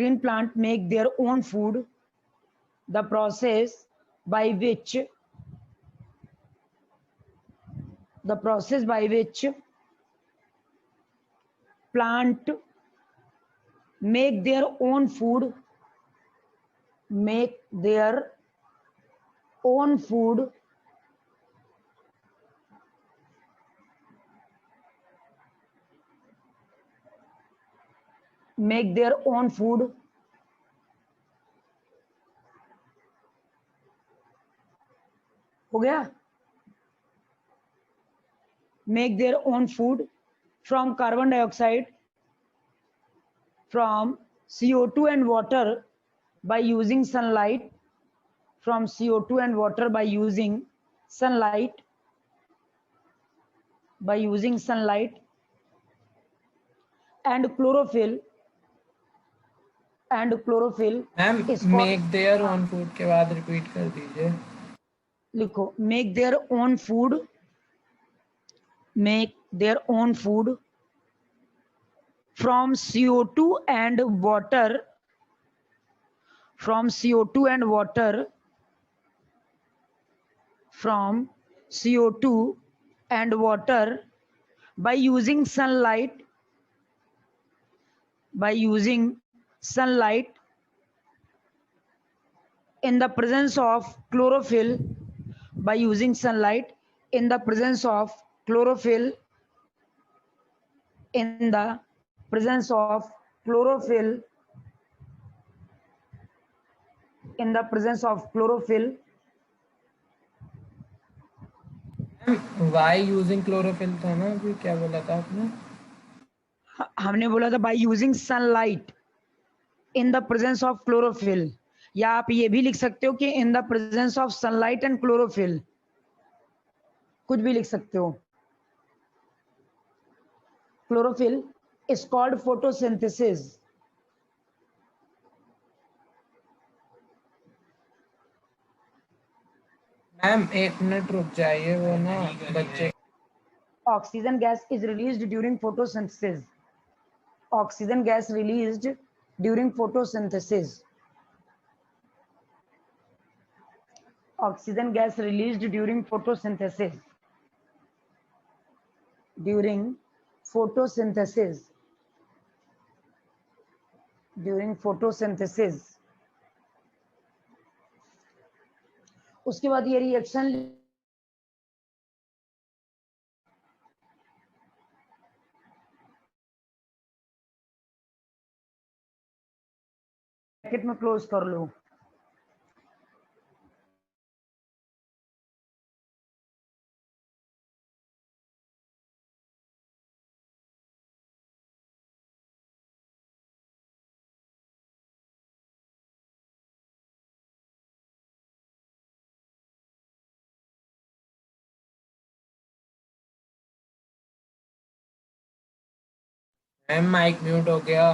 green plant make their own food. The process by which plant make their own food, make their own food, make their own food, हो गया, make their own food from carbon dioxide, from CO2 and water by using sunlight, from CO2 and water by using sunlight, and chlorophyll ma'am is called, make their own food के बाद repeat कर दीजिए. लिखो make their own food, make their own food from CO2 and water, from CO2 and water, from CO2 and water by using sunlight, in the presence of chlorophyll, by using sunlight in the presence of chlorophyll, in the presence of chlorophyll, in the presence of chlorophyll. Why using chlorophyll था ना, अभी क्या बोला था आपने? हमने बोला था by using sunlight in the presence of chlorophyll, या आप ये भी लिख सकते हो कि in the presence of sunlight and chlorophyll, कुछ भी लिख सकते हो. Chlorophyll is called photosynthesis. Ma'am 1 minute रुक जाइए, वो ना बच्चे. Oxygen gas is released during photosynthesis. Oxygen gas released during photosynthesis. Oxygen gas released during photosynthesis. During photosynthesis. During photosynthesis. उसके बाद ये रिएक्शन ब्रैकेट में क्लोज कर लो. मैम माइक म्यूट हो गया.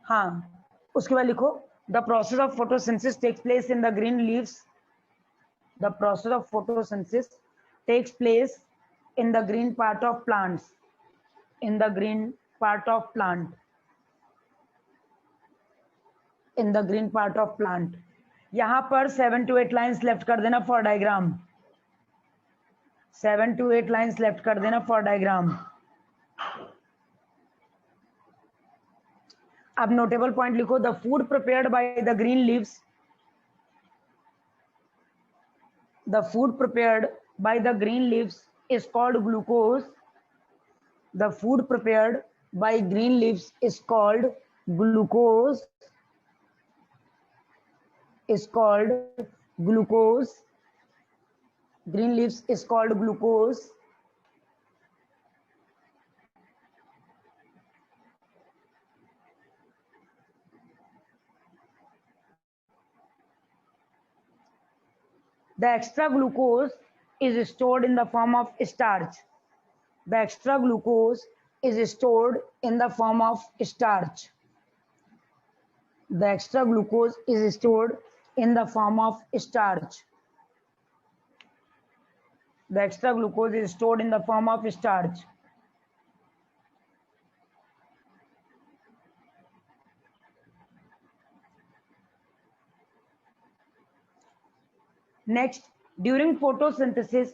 हाँ, उसके बाद लिखो the process of photosynthesis takes place in the green leaves. The process of photosynthesis takes place in the green part of plants. in the green part of plant, in the green part of plant. यहां पर 7 to 8 lines left कर देना for diagram. 7 to 8 lines left कर देना for diagram. अब notable point लिखो. The food prepared by the green leaves, the food prepared by the green leaves is called glucose. The food prepared by green leaves is called glucose, is called glucose. Green leaves is called glucose. The extra glucose is stored in the form of starch. The extra glucose is stored in the form of starch. The extra glucose is stored in the form of starch. The extra glucose is stored in the form of starch. Next, during photosynthesis,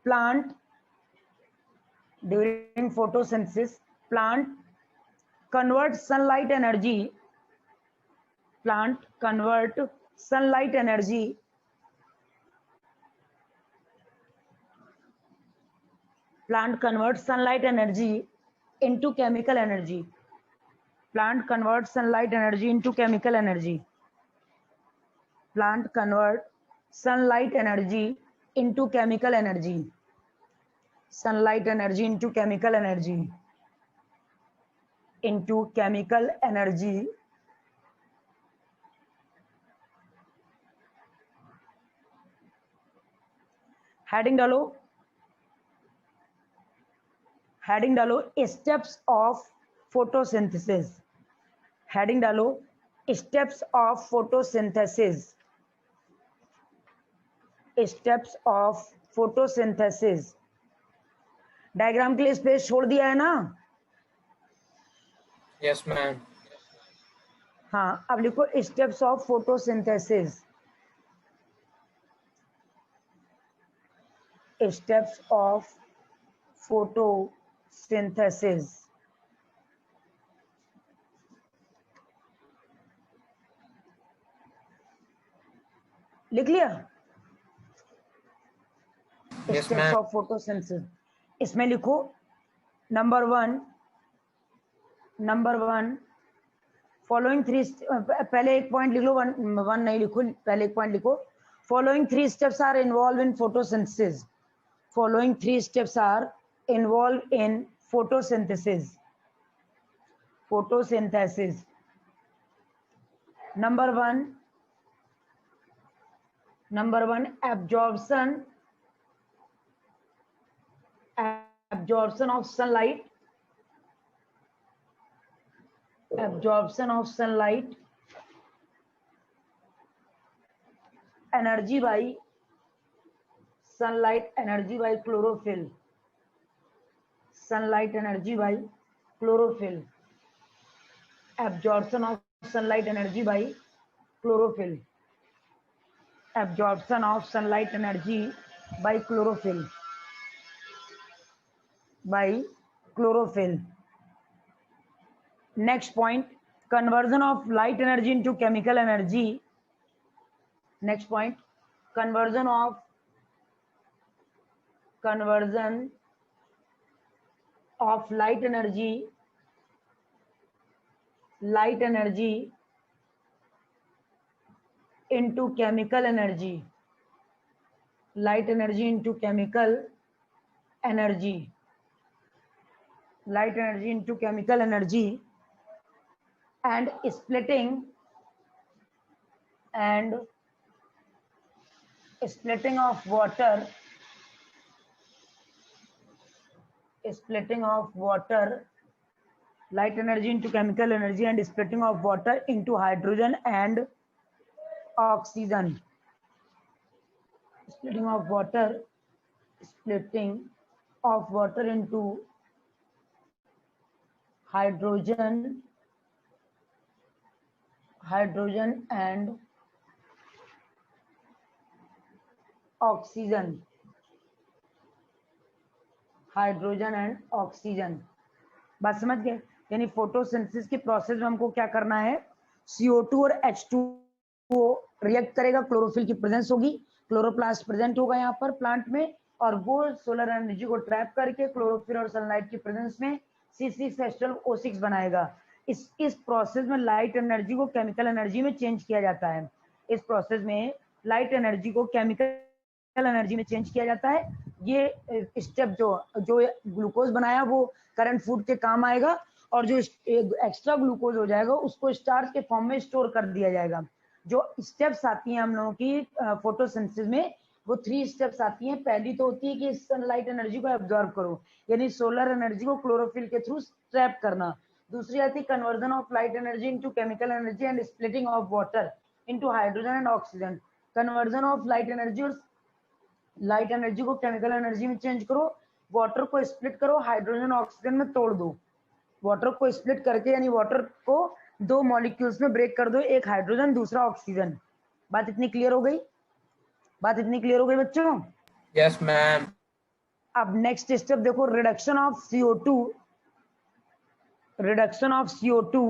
plant convert sunlight energy into chemical energy. Plant converts sunlight energy into chemical energy. Plant convert sunlight energy into chemical energy. Sunlight energy into chemical energy. Into chemical energy. Heading डालो. Heading डालो. Steps of photosynthesis. Heading डालो. Steps of photosynthesis. Steps of photosynthesis. Diagram के लिए space छोड़ दिया है ना? Yes, ma'am. हाँ, अब लिखो steps of photosynthesis. Steps of photosynthesis. लिख लिया? Yes, Steps ma'am. of photosynthesis. इसमें लिखो नंबर वन फॉलोइंग थ्री. पहले एक पॉइंट लिख लो, वन नहीं लिखो, पहले एक पॉइंट लिखो. Following three steps are involve in photosynthesis. Following three steps are involved in photosynthesis. Number one, absorption of sunlight. Energy by sunlight, energy by chlorophyll. Absorption of sunlight energy by chlorophyll. Next point, conversion of light energy into chemical energy. Next point, conversion of light energy into chemical energy. And splitting of water. Light energy into chemical energy and splitting of water into hydrogen and oxygen. Splitting of water into hydrogen and oxygen. बात समझ गए? यानी photosynthesis की process में हमको क्या करना है, CO2 और H2O रिएक्ट करेगा, क्लोरोफिल की प्रेजेंस होगी, क्लोरोप्लास्ट प्रेजेंट होगा यहाँ पर प्लांट में, और वो सोलर एनर्जी को ट्रैप करके क्लोरोफिल और सनलाइट की प्रेजेंस में C6H12O6 बनाएगा. इस प्रोसेस में लाइट एनर्जी को केमिकल एनर्जी में चेंज किया जाता है. इस प्रोसेस में लाइट एनर्जी को केमिकल एनर्जी में चेंज किया जाता है. ये स्टेप जो ग्लूकोज बनाया वो करंट फूड के काम आएगा, और जो एक्स्ट्रा ग्लूकोज हो जाएगा उसको स्टार्च के फॉर्म में स्टोर कर दिया जाएगा। जो स्टेप्स आती हैं हम लोगों की फोटोसिंथेसिस में, वो 3 स्टेप्स आती हैं। पहली तो होती है कि सनलाइट एनर्जी को एब्जॉर्ब करो, यानी सोलर एनर्जी को क्लोरोफिल के थ्रू ट्रैप करना। दूसरी आती है conversion of light energy into chemical energy and splitting of water into hydrogen and oxygen. Conversion of light energy, और लाइट एनर्जी को केमिकल एनर्जी में चेंज करो, वाटर को स्प्लिट करो, हाइड्रोजन ऑक्सीजन में तोड़ दो। वाटर को स्प्लिट करके यानी वाटर को 2 मॉलिक्यूल्स में ब्रेक कर दो, एक हाइड्रोजन दूसरा ऑक्सीजन। बात इतनी क्लियर हो गई? बात इतनी क्लियर हो गई बच्चों? Yes ma'am. अब नेक्स्ट स्टेप देखो, reduction of CO2। Reduction of CO2,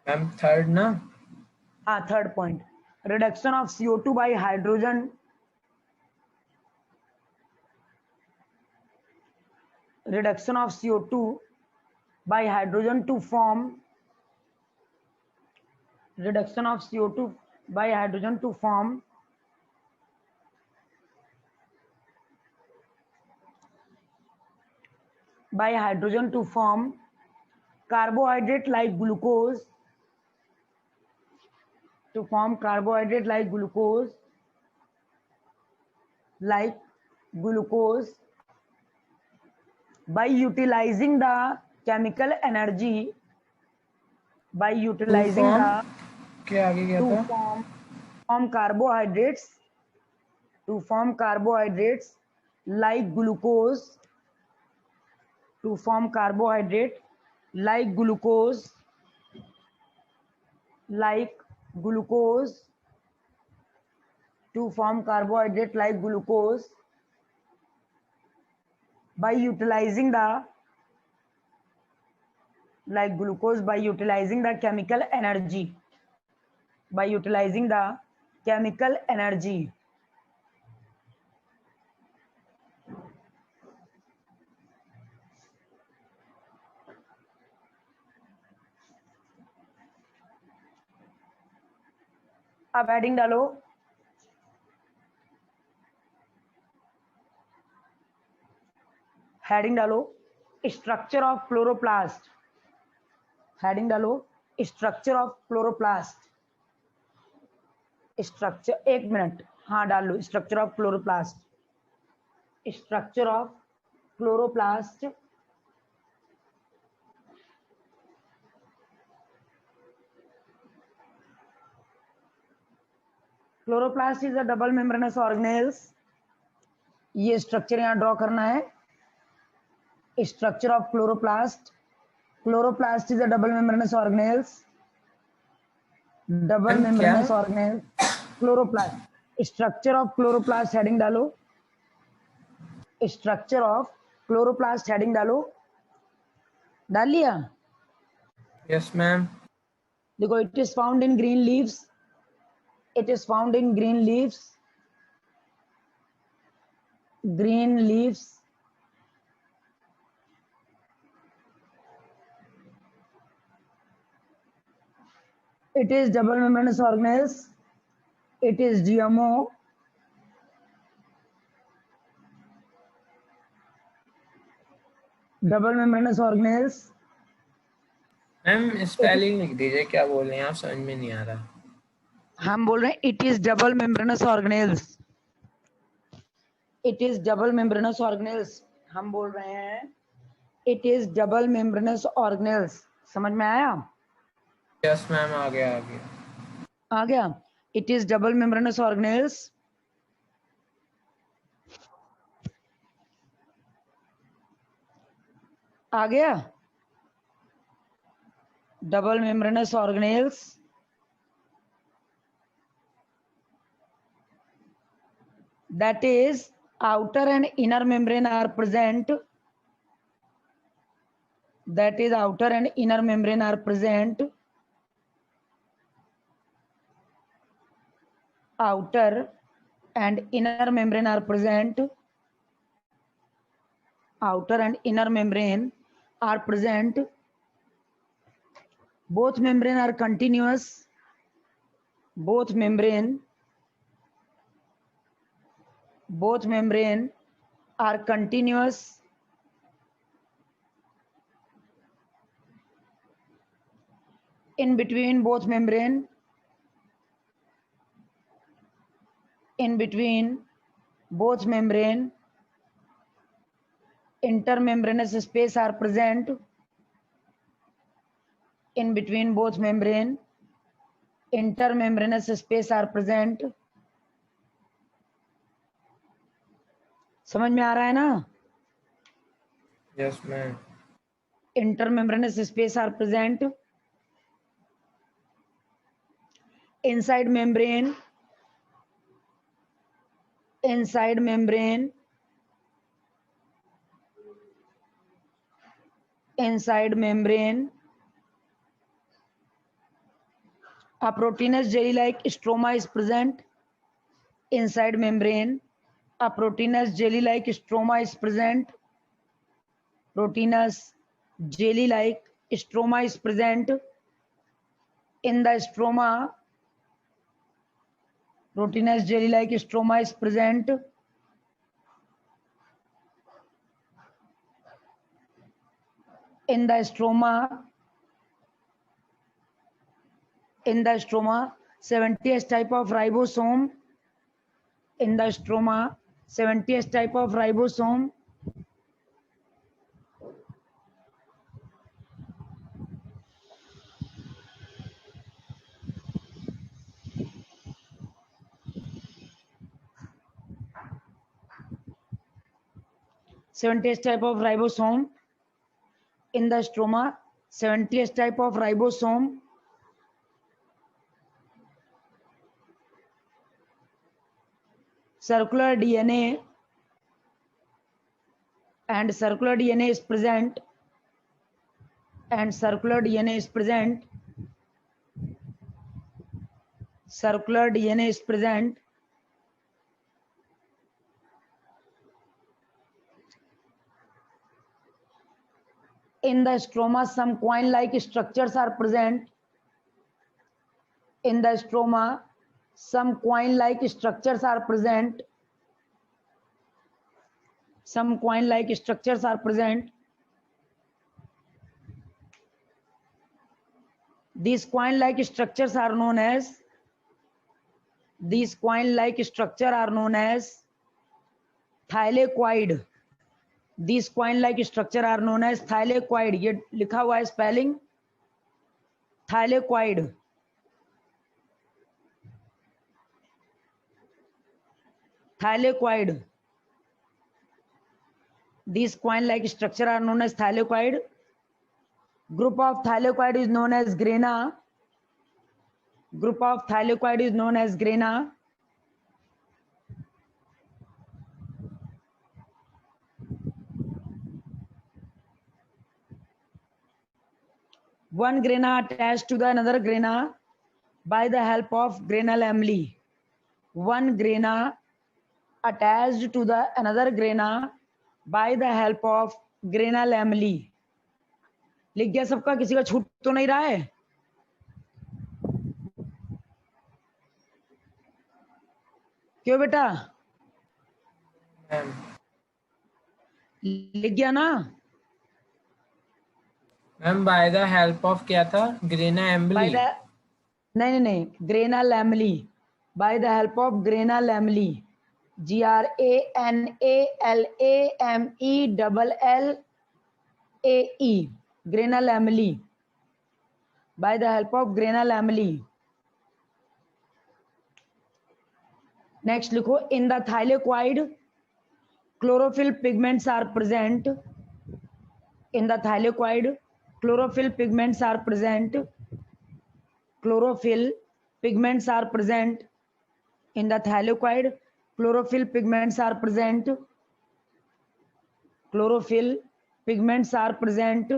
ma'am third ना? हाँ third point, reduction of CO2 bye hydrogen. Reduction of CO2 by hydrogen to form, reduction of CO2 by hydrogen to form carbohydrate like glucose, to form carbohydrate like glucose by utilizing the chemical energy, by utilizing the क्या आगे क्या to था? form carbohydrates, to form carbohydrates like glucose, to form carbohydrate like glucose, to form carbohydrate like glucose by utilizing the chemical energy, by utilizing the chemical energy. अब heading डालो, heading डालो structure of chloroplast. Heading डालो structure of chloroplast. Structure, एक minute, हाँ डाल लो, structure of chloroplast. Structure of chloroplast, chloroplast is a double membranous organelles. ये structure यहां ड्रॉ करना है, structure of chloroplast. Chloroplast is a double membranous organelles, double membranous organelles chloroplast. Structure of chloroplast heading डालो, structure of chloroplast heading डालो। डाल लिया? Yes ma'am. देखो, it is found in green leaves, it is found in green leaves, it is double membranous organelles, it is GMO, double membranous organelles। Ma'am spelling लिख दीजिए, क्या बोल रहे हैं आप, समझ में नहीं आ रहा। हम बोल रहे हैं it is double membranous organelles, it is double membranous organelles. हम बोल रहे हैं it is double membranous organelles. समझ में आया? यस मैम, आ गया। आ गया। It is double membranous organelles, आ गया। Double membranous organelles that is outer and inner membrane are present, that is outer and inner membrane are present, outer and inner membrane are present, outer and inner membrane are present, both membrane are continuous, both membrane are continuous, in between both membrane, in between both membrane, intermembranous space are present, in between both membrane, intermembranous space are present. समझ में आ रहा है ना? Yes, ma'am. Intermembranous space are present inside membrane, inside membrane, inside membrane. A proteinous jelly-like stroma is present inside membrane. A proteinous jelly-like stroma is present. Proteinous jelly-like stroma is present in the stroma. Proteinous jelly-like stroma is present in the stroma. In the stroma, 70S type of ribosome. In the stroma, 70S type of ribosome. Seventy-S type of ribosome in the stroma. 70S type of ribosome. Circular DNA and circular DNA is present. And circular DNA is present. Circular DNA is present. In the stroma, some coin-like structures are present. In the stroma, some coin-like structures are present. Some coin-like structures are present. These coin-like structures are known as, these coin-like structure are known as thylakoid. These coin-like structure are known as thylakoid. ये लिखा हुआ है spelling thylakoid. Thylakoid. These coin-like structure are known as thylakoid. Group of thylakoid is known as grana. Group of thylakoid is known as grana. One grana attached to the another grana by the help of granal lamella. One grana attached to the another grana by the help of granal lamella. लिख गया सबका? किसी का छूट तो नहीं रहा है? क्यों बेटा? Ma'am. लिख गया ना? Ma'am by the help of क्या था? ग्रेना एम्बली. नहीं grana lamellae. By the help of grana lamellae. GRANALAMELLE. Grana lamellae. By the help of grana lamellae. Next लिखो. In the thylakoid chlorophyll pigments are present. In the thylakoid, chlorophyll pigments are present. Chlorophyll pigments are present. In the thylakoid, chlorophyll pigments are present. Chlorophyll pigments are present.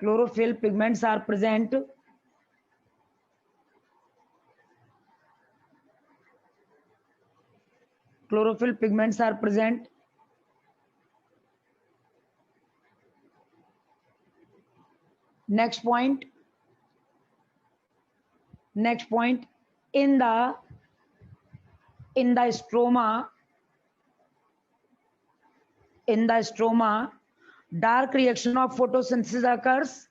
Chlorophyll pigments are present. Chlorophyll pigments are present. Next point. Next point. In the stroma, dark reaction of photosynthesis occurs.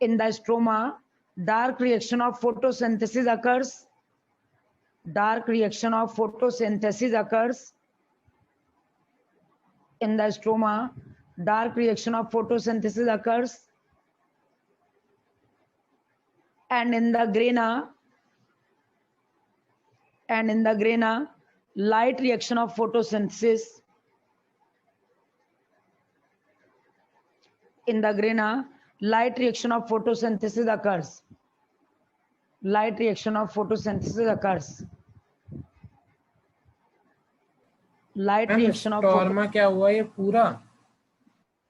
In the stroma, dark reaction of photosynthesis occurs. Dark reaction of photosynthesis occurs. In the stroma, dark reaction of photosynthesis occurs. And in the grana, light reaction of photosynthesis. In the grana, light reaction of photosynthesis occurs. Light reaction of photosynthesis occurs. Light reaction of स्टॉर्मा क्या हुआ ये पूरा?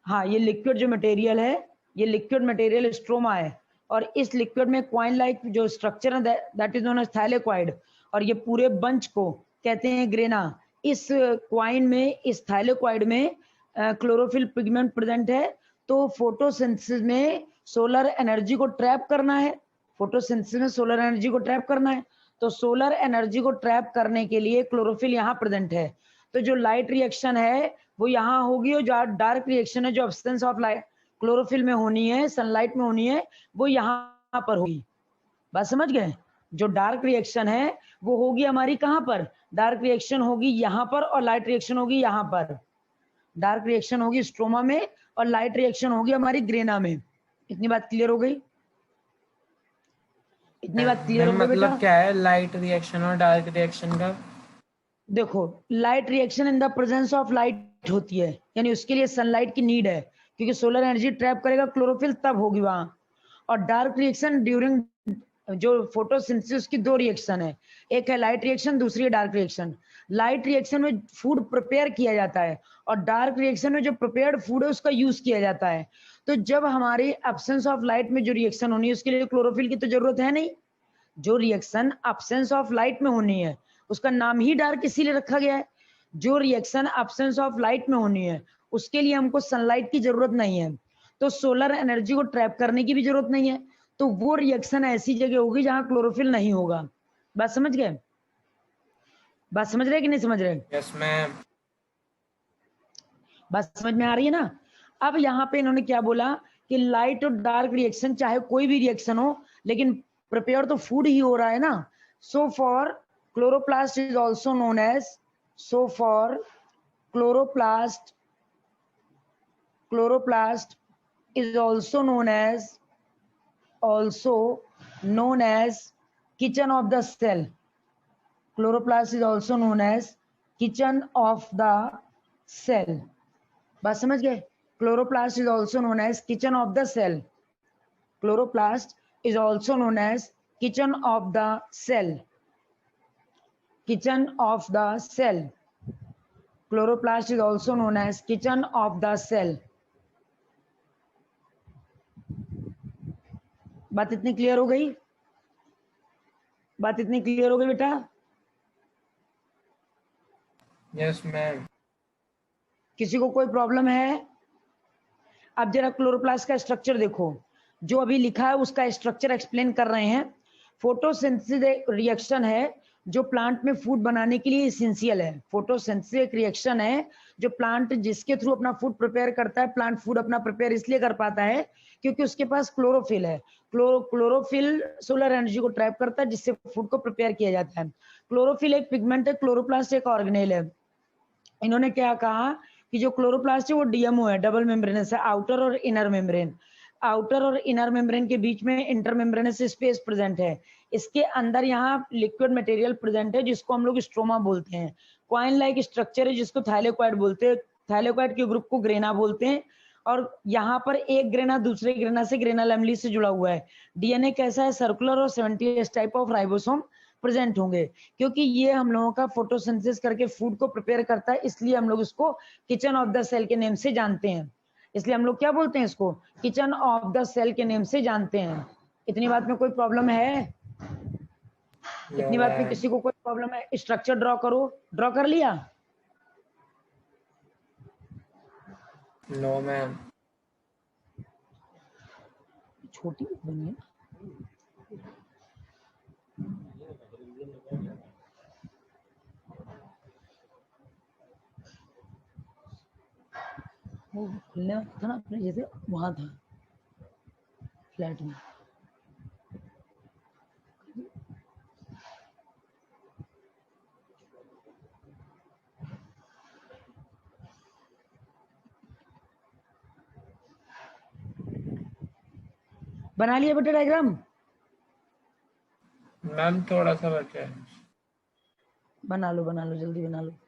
हाँ, ये liquid जो material है, ये liquid material stroma है, और इस लिक्विड में क्वाइन लाइक जो स्ट्रक्चर है that is known as thylakoid, और ये पूरे बंच को कहते हैं ग्रेना। इस क्वाइन में, इस थाइलेक्वाइड में क्लोरोफिल पिगमेंट प्रेजेंट है। तो फोटोसिंथेसिस में सोलर एनर्जी को ट्रैप करना है, फोटोसिंथेसिस में सोलर एनर्जी को ट्रैप करना है। तो सोलर एनर्जी को ट्रैप करने के लिए क्लोरोफिल यहाँ प्रेजेंट है। तो जो लाइट रिएक्शन है वो यहाँ होगी, और जो डार्क रिएक्शन है जो एब्सेंस ऑफ लाइट क्लोरोफिल में होनी है, सनलाइट में होनी है, वो यहाँ पर होगी। बात समझ गए? जो डार्क रिएक्शन है वो होगी हमारी कहाँ पर? डार्क रिएक्शन होगी यहाँ पर, और लाइट रिएक्शन होगी यहाँ पर। डार्क रिएक्शन होगी स्ट्रोमा में, और लाइट रिएक्शन होगी हमारी ग्रेना में। इतनी बात क्लियर हो गई? इतनी बात क्लियर हो गई बेटा? मतलब क्या है लाइट रिएक्शन और डार्क रिएक्शन का? देखो, light reaction in the presence of light होती है, यानी उसके लिए सनलाइट की नीड है, क्योंकि सोलर एनर्जी ट्रैप करेगा क्लोरोफिल तब होगी वहां। और डार्क रिएक्शन ड्यूरिंग जो फोटोसिंथेसिस की दो रिएक्शन है, एक है लाइट रिएक्शन, दूसरी है डार्क रिएक्शन। लाइट रिएक्शन में फूड प्रिपेयर किया जाता है, और डार्क रिएक्शन में जो प्रिपेयर्ड फूड है उसका यूज किया जाता है। तो जब हमारी एब्सेंस ऑफ लाइट में जो रिएक्शन होनी है उसके लिए क्लोरोफिल की तो जरूरत है नहीं। जो रिएक्शन एब्सेंस ऑफ लाइट में होनी है उसका नाम ही डार्क इसीलिए रखा गया है। जो रिएक्शन एब्सेंस ऑफ लाइट में होनी है उसके लिए हमको सनलाइट की जरूरत नहीं है, तो सोलर एनर्जी को ट्रैप करने की भी जरूरत नहीं है। तो वो रिएक्शन ऐसी जगह होगी जहां क्लोरोफिल नहीं होगा। बात समझ गए? बात समझ रहे कि नहीं समझ रहे? Yes ma'am. बात समझ में आ रही है ना? अब यहाँ पे इन्होंने क्या बोला कि लाइट और डार्क रिएक्शन, चाहे कोई भी रिएक्शन हो, लेकिन प्रिपेयर तो फूड ही हो रहा है ना। So for chloroplast is also known as, so for chloroplast is also known as kitchen of the cell. Chloroplast is also known as kitchen of the cell. बात समझ गए? Chloroplast is also known as kitchen of the cell. Chloroplast is also known as kitchen of the cell. Kitchen of the cell. Chloroplast is also known as kitchen of the cell. बात इतनी clear हो गई? बात इतनी clear हो गई बेटा? Yes ma'am. किसी को कोई प्रॉब्लम है? अब जरा क्लोरोप्लास्ट का स्ट्रक्चर देखो, जो अभी लिखा है उसका स्ट्रक्चर एक्सप्लेन कर रहे हैं। फोटोसिंथेसिस एक रिएक्शन है जो प्लांट में फूड बनाने के लिए इसेंशियल है। फोटोसिंथेसिस एक रिएक्शन है जो प्लांट, जिसके थ्रू अपना फूड प्रिपेयर करता है। प्लांट फूड अपना प्रिपेयर इसलिए कर पाता है क्योंकि उसके पास क्लोरोफिल है। क्लोरोफिल सोलर एनर्जी को ट्रैप करता है, जिससे फूड को प्रिपेयर किया जाता है। क्लोरोफिल एक पिगमेंट है, क्लोरोप्लास्ट एक ऑर्गेनेल है। इन्होंने क्या कहा कि जो क्लोरोप्लास्ट है वो डीएमओ है, डबल मेम्ब्रेनस है, आउटर और इनर मेम्ब्रेन। आउटर और इनर मेम्ब्रेन के बीच में इंटरमेम्ब्रेनस स्पेस प्रेजेंट है। इसके अंदर यहाँ लिक्विड मटेरियल प्रेजेंट है जिसको हम लोग स्ट्रोमा बोलते हैं। क्वाइन लाइक स्ट्रक्चर है जिसको थाइलेक्वाइड बोलते हैं। थाइलेक्वाइड के ग्रुप को ग्रेना बोलते हैं। और यहाँ पर एक ग्रेना दूसरे ग्रेना से, ग्रेना लैमेली से जुड़ा हुआ है। डीएनए कैसा है? सर्कुलर और 70s type of ribosome present होंगे। क्योंकि ये हम लोगों का फोटोसिंथेसिस करके फूड को प्रिपेयर करता है, इसलिए हम लोग इसको किचन ऑफ द सेल के नेम से जानते हैं। इसलिए हम लोग क्या बोलते हैं इसको? किचन ऑफ द सेल के नेम से जानते हैं। इतनी बात में कोई प्रॉब्लम है? इतनी बात में किसी को कोई प्रॉब्लम है? स्ट्रक्चर ड्रॉ करो। ड्रॉ कर लिया? No ma'am. छोटी बनी है। वो खुलने था ना अपने, जैसे वहां था। फ्लैट में। बना लिया बेटा डायग्राम? मैम थोड़ा सा बचा है। बना लो जल्दी बना लो।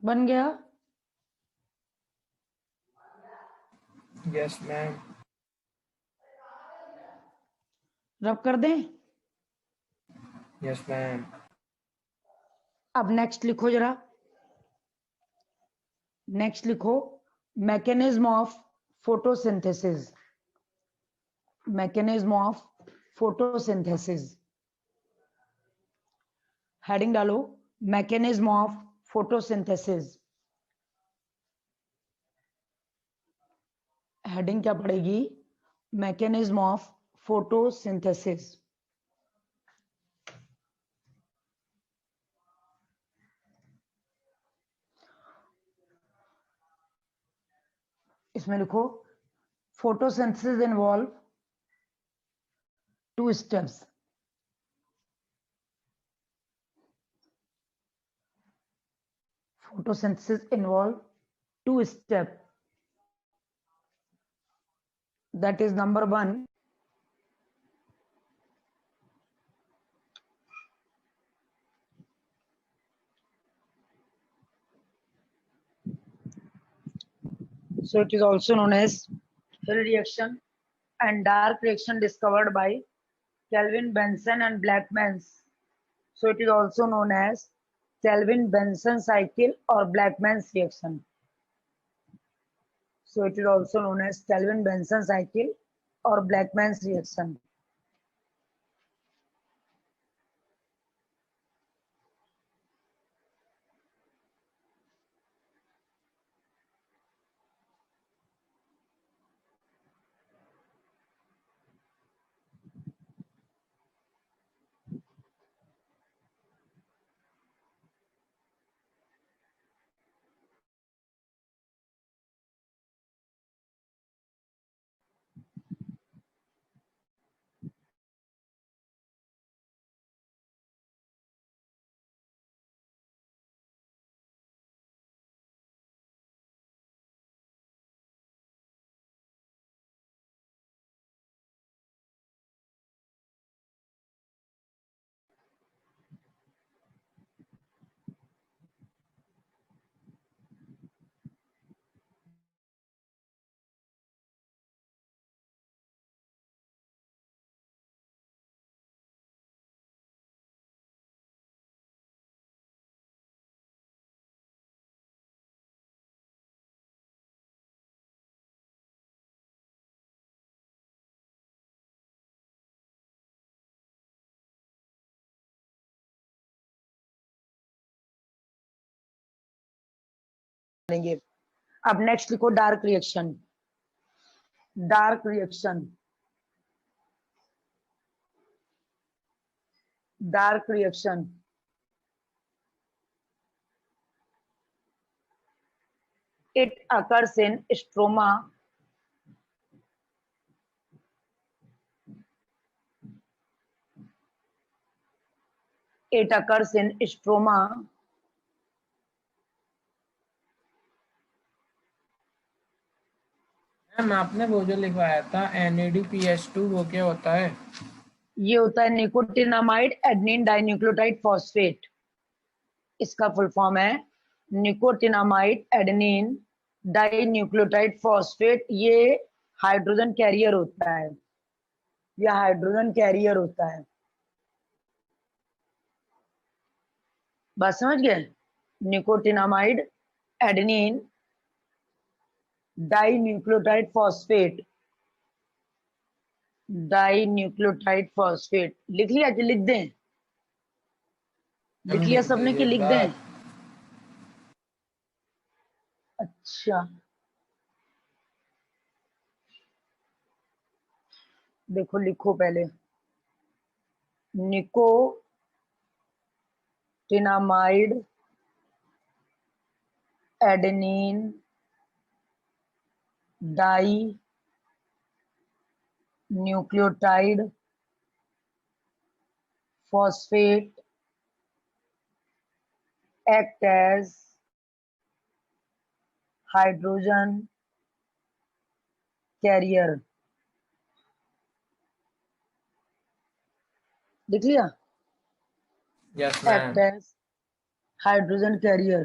बन गया? Yes ma'am. रब कर दें? Yes ma'am. अब नेक्स्ट लिखो जरा। नेक्स्ट लिखो mechanism of photosynthesis. Mechanism of photosynthesis. Heading डालो मैकेनिज्म ऑफ फोटोसिंथेसिस। हेडिंग क्या पड़ेगी? Mechanism of photosynthesis. इसमें लिखो photosynthesis involve 2 steps. Photosynthesis involve 2 steps. That is number 1, so it is also known as Hill reaction and dark reaction discovered by Kelvin Benson and Blackmans. So it is also known as Kelvin Benson cycle or Blackmans reaction. So it is also known as Kelvin Benson cycle or Blackmans reaction. लेंगे। अब next लिखो dark reaction. Dark reaction, dark reaction, it occurs in stroma, it occurs in stroma ma'am आपने वो जो लिखवाया था NADPH2 वो क्या होता है? ये होता है निकोटिनामाइड एडेनिन डाइन्यूक्लियोटाइड फॉस्फेट। इसका फुल फॉर्म है निकोटिनामाइड एडेनिन डाइन्यूक्लियोटाइड फॉस्फेट। ये हाइड्रोजन कैरियर होता है, यह हाइड्रोजन कैरियर होता है। बात समझ गए? Nicotinamide adenine dinucleotide phosphate, dinucleotide phosphate. लिख लिया कि लिख दें? लिख हम लिया लिख सबने दीजिए कि एक लिख बार। दें? अच्छा, देखो लिखो पहले। Nicotinamide adenine dinucleotide phosphate act as hydrogen carrier। लिख लिया? Yes act ma'am. as hydrogen carrier।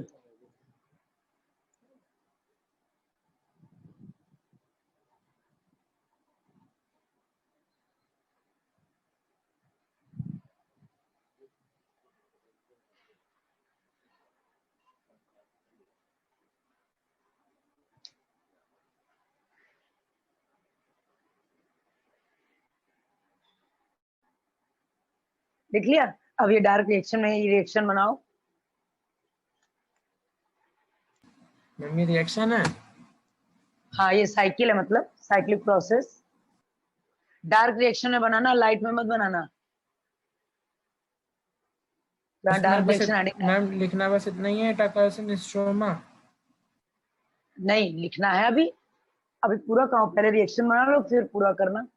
लिख लिया? अब ये डार्क रिएक्शन में ये रिएक्शन बनाओ। मैम ये रिएक्शन है? हाँ, ये साइकिल है, मतलब साइक्लिक प्रोसेस। डार्क रिएक्शन में बनाना, लाइट में मत बनाना। जहाँ डार्क रिएक्शन एडिंग है। मैम लिखना बस इतना ही है, टाकासिन स्ट्रोमा। नहीं लिखना है अभी, अभी पूरा कहो, पहले रिएक्शन बना लो फिर पूरा करना।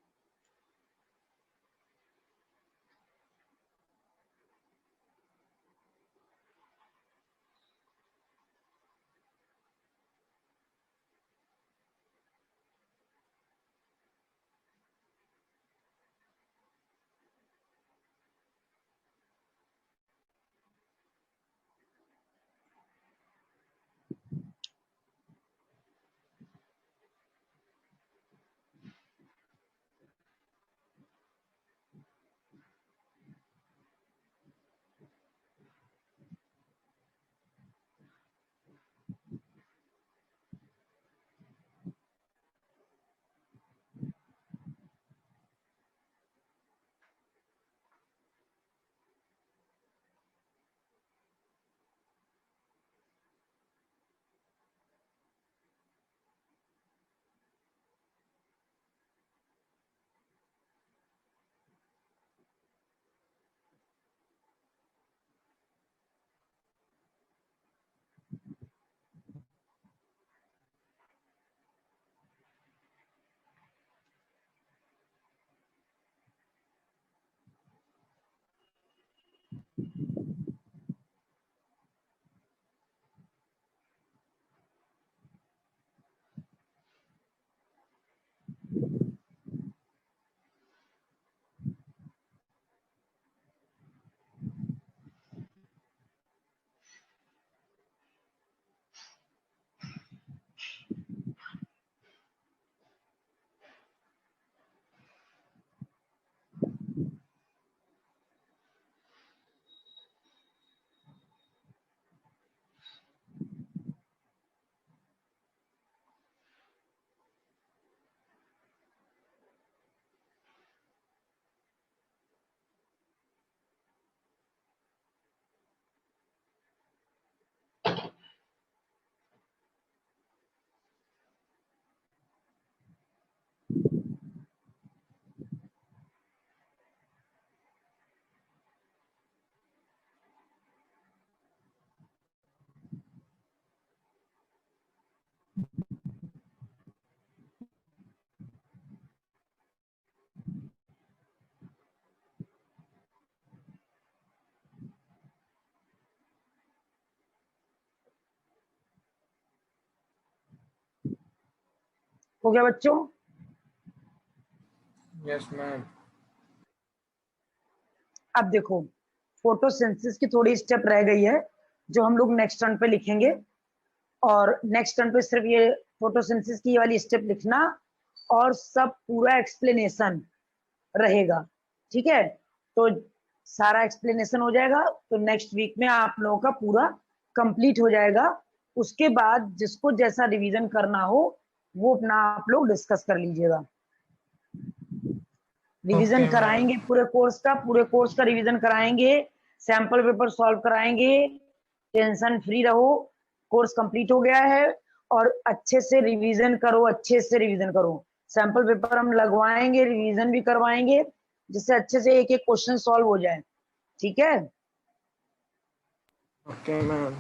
हो गया बच्चों? Yes ma'am. अब देखो फोटोसिंथेसिस की थोड़ी स्टेप रह गई है जो हम लोग नेक्स्ट टर्न पे लिखेंगे, और नेक्स्ट टर्न पे सिर्फ ये फोटोसिंथेसिस की वाली स्टेप लिखना और सब पूरा एक्सप्लेनेशन रहेगा। ठीक है, तो सारा एक्सप्लेनेशन हो जाएगा तो नेक्स्ट वीक में आप लोगों का पूरा कंप्लीट हो जाएगा। उसके बाद जिसको जैसा रिवीजन करना हो वो अपना आप लोग डिस्कस कर लीजिएगा। रिवीजन Okay, कराएंगे पूरे कोर्स का रिवीजन कराएंगे, सैंपल पेपर सॉल्व कराएंगे, टेंशन फ्री रहो, कोर्स कंप्लीट हो गया है। और अच्छे से रिवीजन करो, अच्छे से रिवीजन करो, सैंपल पेपर हम लगवाएंगे, रिवीजन भी करवाएंगे, जिससे अच्छे से एक एक क्वेश्चन सॉल्व हो जाए। ठीक है? Okay ma'am.